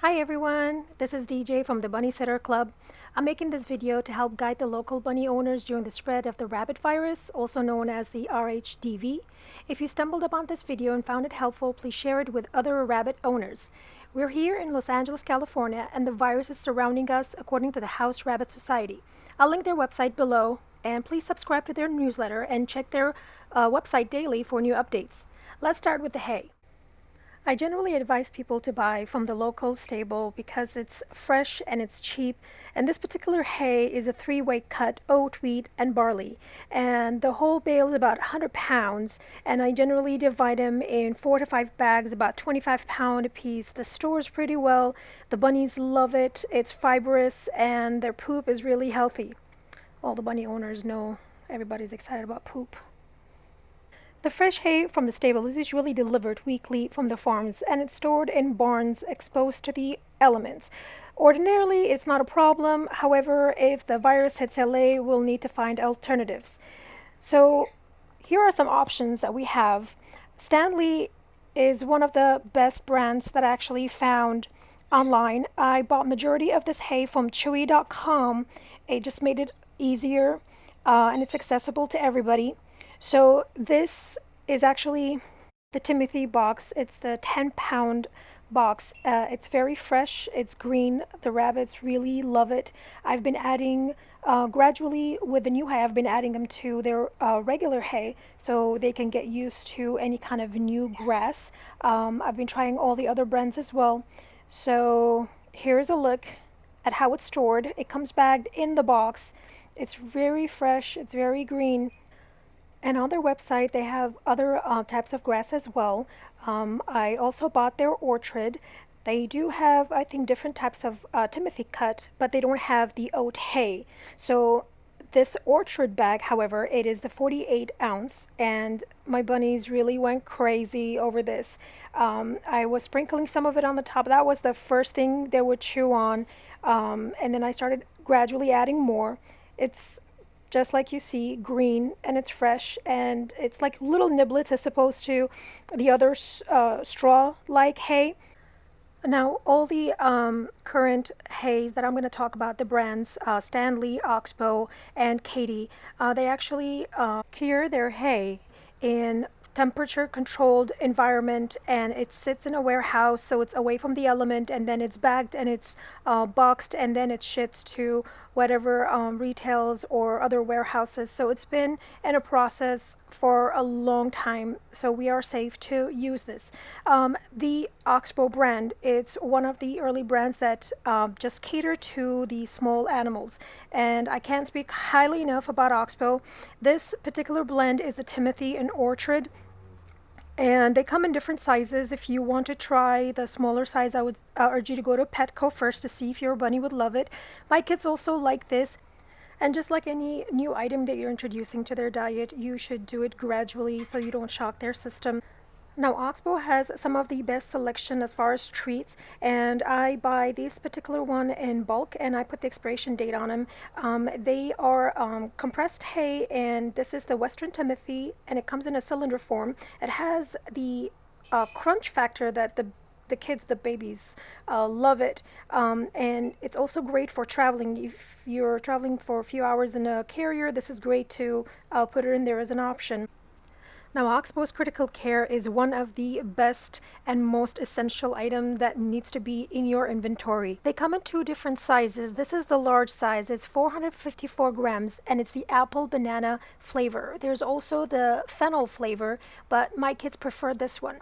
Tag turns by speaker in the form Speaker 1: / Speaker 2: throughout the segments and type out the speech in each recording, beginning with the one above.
Speaker 1: Hi everyone, this is DJ from the Bunny Sitter Club. I'm making this video to help guide the local bunny owners during the spread of the rabbit virus, also known as the RHDV. If you stumbled upon this video and found it helpful, please share it with other rabbit owners. We're here in Los Angeles, California, and the virus is surrounding us according to the House Rabbit Society. I'll link their website below, and please subscribe to their newsletter and check their website daily for new updates. Let's start with the hay. I generally advise people to buy from the local stable because it's fresh and it's cheap. And this particular hay is a three-way cut: oat, wheat, and barley. And the whole bale is about 100 pounds. And I generally divide them in 4 to 5 bags, about 25 pounds a piece. The stores pretty well. The bunnies love it. It's fibrous and their poop is really healthy. All the bunny owners know everybody's excited about poop. The fresh hay from the stable is usually delivered weekly from the farms, and it's stored in barns exposed to the elements. Ordinarily, it's not a problem. However, if the virus hits LA, we'll need to find alternatives. So here are some options that we have. Standlee is one of the best brands that I actually found online. I bought majority of this hay from chewy.com. It just made it easier, and it's accessible to everybody. So this is actually the Timothy box. It's the 10-pound box. It's very fresh. It's green. The rabbits really love it. I've been adding gradually with the new hay. I've been adding them to their regular hay so they can get used to any kind of new grass. I've been trying all the other brands as well. So here's a look at how it's stored. It comes bagged in the box. It's very fresh. It's very green. And on their website, they have other types of grass as well. I also bought their orchard. They do have, I think, different types of Timothy cut, but they don't have the oat hay. So this orchard bag, however, it is the 48 ounce, and my bunnies really went crazy over this. I was sprinkling some of it on the top. That was the first thing they would chew on, and then I started gradually adding more. It's just like you see, green, and it's fresh, and it's like little niblets as opposed to the other straw-like hay. Now, all the current hays that I'm going to talk about, the brands Standlee, Oxbow, and Kaytee, they actually cure their hay in temperature controlled environment, and it sits in a warehouse, so it's away from the element, and then it's bagged and it's boxed, and then it's shipped to whatever retails or other warehouses. So it's been in a process for a long time, so we are safe to use this. The Oxbow brand, it's one of the early brands that just cater to the small animals, and I can't speak highly enough about Oxbow. This particular blend is the Timothy and Orchard, and they come in different sizes. If you want to try the smaller size, I would urge you to go to Petco first to see if your bunny would love it. My kids also like this. And just like any new item that you're introducing to their diet, you should do it gradually so you don't shock their system. Now, Oxbow has some of the best selection as far as treats, and I buy this particular one in bulk, and I put the expiration date on them. They are compressed hay, and this is the Western Timothy, and it comes in a cylinder form. It has the crunch factor that the kids, the babies, love it. And it's also great for traveling. If you're traveling for a few hours in a carrier, this is great to put it in there as an option. Now, Oxbow's Critical Care is one of the best and most essential items that needs to be in your inventory. They come in two different sizes. This is the large size. It's 454 grams, and it's the apple banana flavor. There's also the fennel flavor, but my kids prefer this one.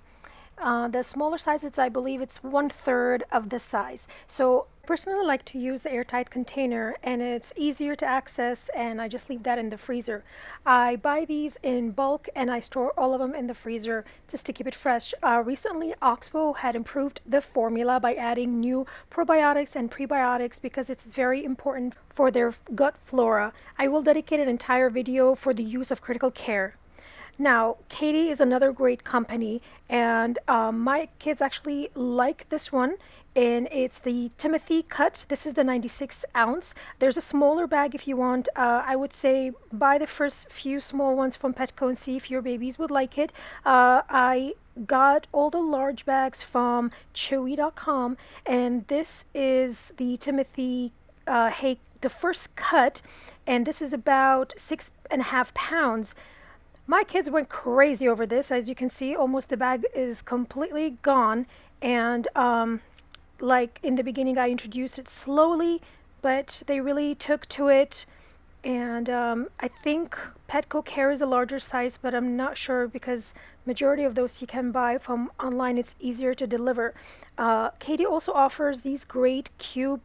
Speaker 1: The smaller sizes, I believe it's 1/3 of this size. So I personally like to use the airtight container, and it's easier to access, and I just leave that in the freezer. I buy these in bulk, and I store all of them in the freezer just to keep it fresh. Recently, Oxbow had improved the formula by adding new probiotics and prebiotics because it's very important for their gut flora. I will dedicate an entire video for the use of Critical Care. Now, Kaytee is another great company, and my kids actually like this one, and it's the Timothy cut. This is the 96 ounce. There's a smaller bag if you want. I would say buy the first few small ones from Petco and see if your babies would like it. I got all the large bags from Chewy.com, and this is the Timothy hay, the first cut, and this is about 6.5 pounds. My kids went crazy over this. As you can see, almost the bag is completely gone. And like in the beginning, I introduced it slowly, but they really took to it. And I think Petco carries a larger size, but I'm not sure because majority of those you can buy from online. It's easier to deliver. Kaytee also offers these great cube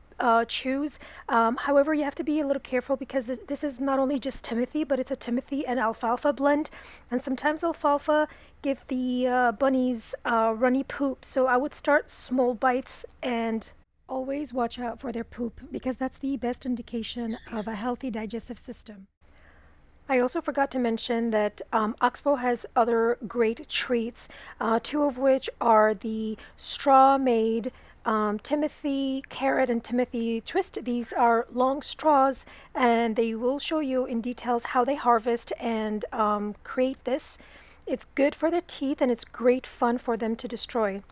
Speaker 1: chews. However, you have to be a little careful because this is not only just Timothy, but it's a Timothy and alfalfa blend. And sometimes alfalfa give the bunnies runny poop. So I would start small bites and always watch out for their poop because that's the best indication of a healthy digestive system. I also forgot to mention that Oxbow has other great treats, two of which are the straw-made Timothy carrot and Timothy twist. These are long straws, and they will show you in details how they harvest and create this. It's good for their teeth, and it's great fun for them to destroy.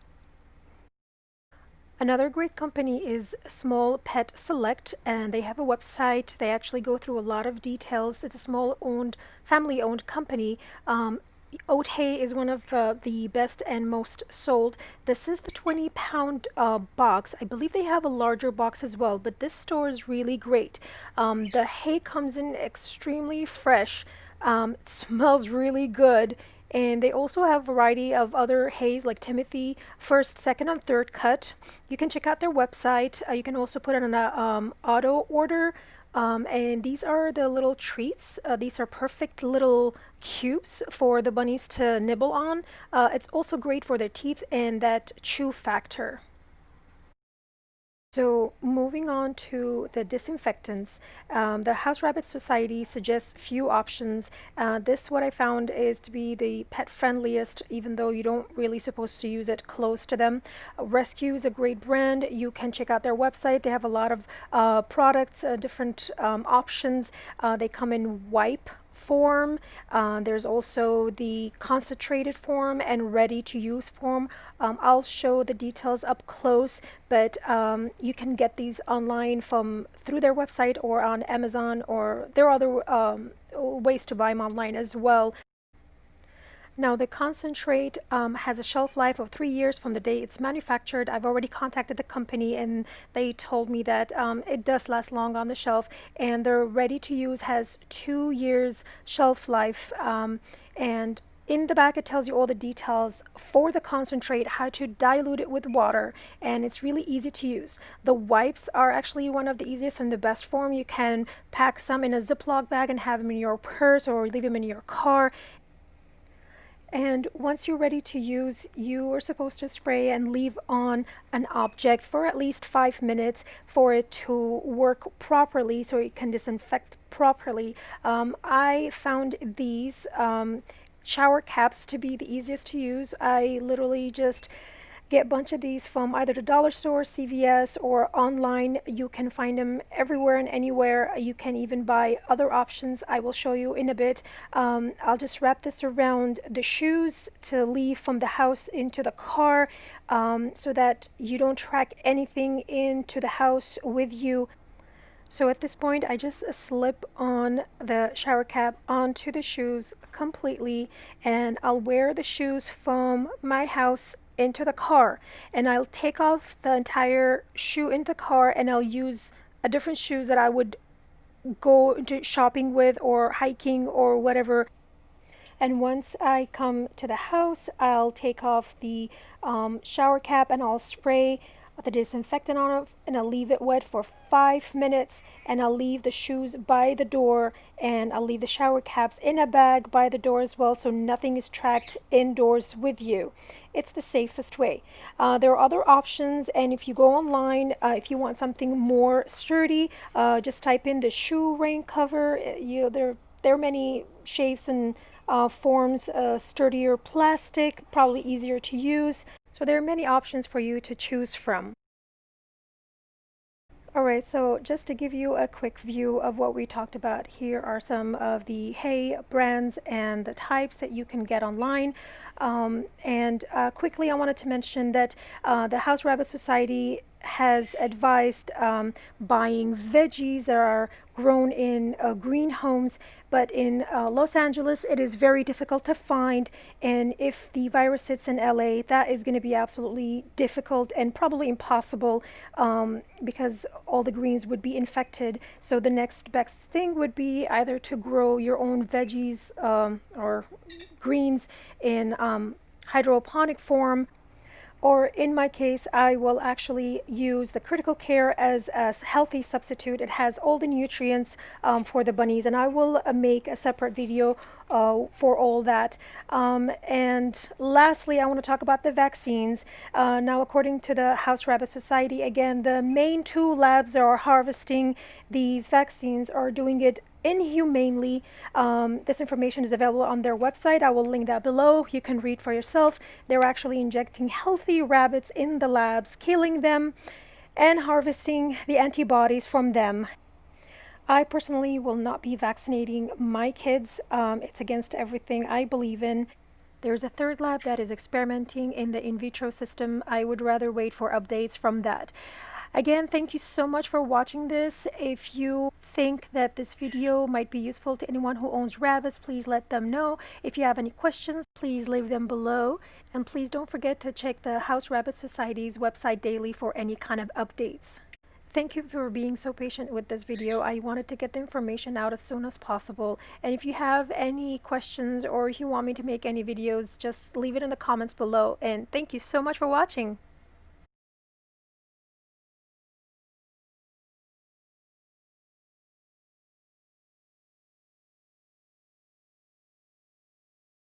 Speaker 1: Another great company is Small Pet Select, and they have a website. They actually go through a lot of details. It's a small-owned, family-owned company. Oat hay is one of the best and most sold. This is the 20-pound box. I believe they have a larger box as well, but this store is really great. The hay comes in extremely fresh. It smells really good. And they also have a variety of other hays like Timothy, first, second, and third cut. You can check out their website. You can also put it on an auto order. And these are the little treats. These are perfect little cubes for the bunnies to nibble on. It's also great for their teeth and that chew factor. So moving on to the disinfectants, the House Rabbit Society suggests few options. This, what I found, is to be the pet friendliest, even though you don't really supposed to use it close to them. Rescue is a great brand. You can check out their website. They have a lot of products, different options. They come in wipe form. There's also the concentrated form and ready to use form. I'll show the details up close, but you can get these online through their website or on Amazon, or there are other ways to buy them online as well. Now, the concentrate has a shelf life of 3 years from the day it's manufactured. I've already contacted the company and they told me that it does last long on the shelf, and the ready to use has 2 years shelf life. And in the back, it tells you all the details for the concentrate, how to dilute it with water, and it's really easy to use. The wipes are actually one of the easiest and the best form. You can pack some in a Ziploc bag and have them in your purse or leave them in your car. And once you're ready to use, you are supposed to spray and leave on an object for at least 5 minutes for it to work properly so it can disinfect properly. I found these shower caps to be the easiest to use. I literally just get a bunch of these from either the dollar store, CVS, or online. You can find them everywhere and anywhere. You can even buy other options I will show you in a bit. I'll just wrap this around the shoes to leave from the house into the car so that you don't track anything into the house with you. So at this point, I just slip on the shower cap onto the shoes completely, and I'll wear the shoes from my house into the car, and I'll take off the entire shoe in the car, and I'll use a different shoes that I would go into shopping with or hiking or whatever. And once I come to the house, I'll take off the shower cap and I'll spray the disinfectant on it, and I'll leave it wet for 5 minutes, and I'll leave the shoes by the door, and I'll leave the shower caps in a bag by the door as well, so nothing is tracked indoors with you. It's the safest way. There are other options, and if you go online, if you want something more sturdy, just type in the shoe rain cover. There are many shapes and forms, sturdier plastic, probably easier to use. So there are many options for you to choose from. All right, so just to give you a quick view of what we talked about, here are some of the hay brands and the types that you can get online. Quickly, I wanted to mention that the House Rabbit Society has advised buying veggies that are grown in green homes, but in Los Angeles it is very difficult to find, and if the virus sits in LA, that is going to be absolutely difficult and probably impossible, because all the greens would be infected. So the next best thing would be either to grow your own veggies or greens in hydroponic form, or in my case, I will actually use the Critical Care as a healthy substitute. It has all the nutrients for the bunnies, and I will make a separate video for all that. And lastly, I want to talk about the vaccines. Now, according to the House Rabbit Society, again, the main two labs that are harvesting these vaccines are doing it inhumanely. This information is available on their website. I will link that below. You can read for yourself. They're actually injecting healthy rabbits in the labs, killing them, and harvesting the antibodies from them. I personally will not be vaccinating my kids. It's against everything I believe in. There's a third lab that is experimenting in the in vitro system. I would rather wait for updates from that. Again, thank you so much for watching this. If you think that this video might be useful to anyone who owns rabbits, please let them know. If you have any questions, please leave them below. And please don't forget to check the House Rabbit Society's website daily for any kind of updates. Thank you for being so patient with this video. I wanted to get the information out as soon as possible. And if you have any questions or if you want me to make any videos, just leave it in the comments below. And thank you so much for watching.